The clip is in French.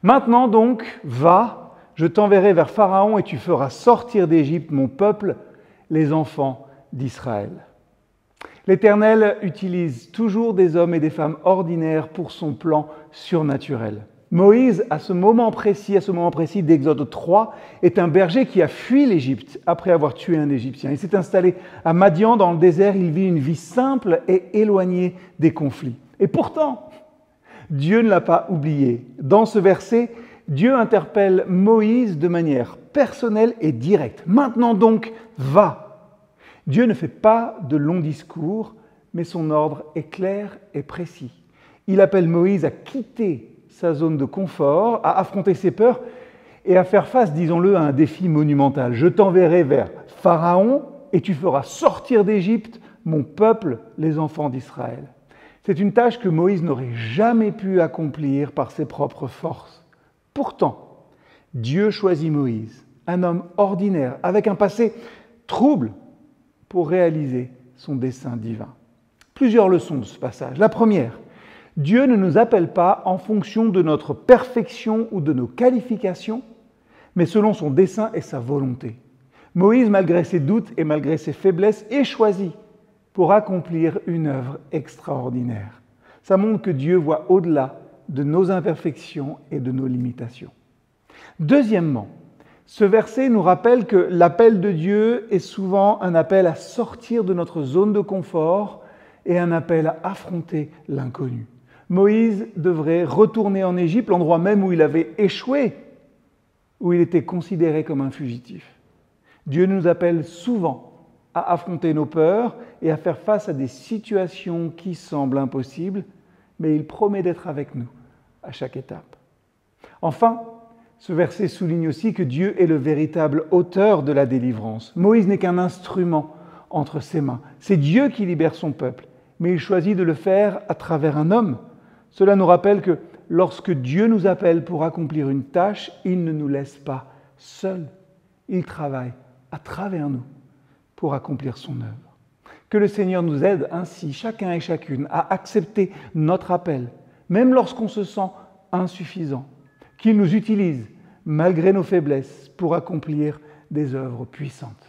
Maintenant donc, va, je t'enverrai vers Pharaon et tu feras sortir d'Égypte mon peuple, les enfants d'Israël. L'Éternel utilise toujours des hommes et des femmes ordinaires pour son plan surnaturel. Moïse, à ce moment précis d'Exode 3, est un berger qui a fui l'Égypte après avoir tué un Égyptien. Il s'est installé à Madian dans le désert, il vit une vie simple et éloignée des conflits. Et pourtant, Dieu ne l'a pas oublié. Dans ce verset, Dieu interpelle Moïse de manière personnelle et directe. Maintenant donc, va. Dieu ne fait pas de longs discours, mais son ordre est clair et précis. Il appelle Moïse à quitter sa zone de confort, à affronter ses peurs et à faire face, disons-le, à un défi monumental. Je t'enverrai vers Pharaon et tu feras sortir d'Égypte mon peuple, les enfants d'Israël. C'est une tâche que Moïse n'aurait jamais pu accomplir par ses propres forces. Pourtant, Dieu choisit Moïse, un homme ordinaire, avec un passé trouble, pour réaliser son dessein divin. Plusieurs leçons de ce passage. La première, Dieu ne nous appelle pas en fonction de notre perfection ou de nos qualifications, mais selon son dessein et sa volonté. Moïse, malgré ses doutes et malgré ses faiblesses, est choisi pour accomplir une œuvre extraordinaire. Ça montre que Dieu voit au-delà de nos imperfections et de nos limitations. Deuxièmement, ce verset nous rappelle que l'appel de Dieu est souvent un appel à sortir de notre zone de confort et un appel à affronter l'inconnu. Moïse devrait retourner en Égypte, l'endroit même où il avait échoué, où il était considéré comme un fugitif. Dieu nous appelle souvent à affronter nos peurs et à faire face à des situations qui semblent impossibles, mais il promet d'être avec nous à chaque étape. Enfin, ce verset souligne aussi que Dieu est le véritable auteur de la délivrance. Moïse n'est qu'un instrument entre ses mains. C'est Dieu qui libère son peuple, mais il choisit de le faire à travers un homme. Cela nous rappelle que lorsque Dieu nous appelle pour accomplir une tâche, il ne nous laisse pas seuls. Il travaille à travers nous pour accomplir son œuvre. Que le Seigneur nous aide ainsi, chacun et chacune, à accepter notre appel, même lorsqu'on se sent insuffisant, qu'il nous utilise, malgré nos faiblesses, pour accomplir des œuvres puissantes.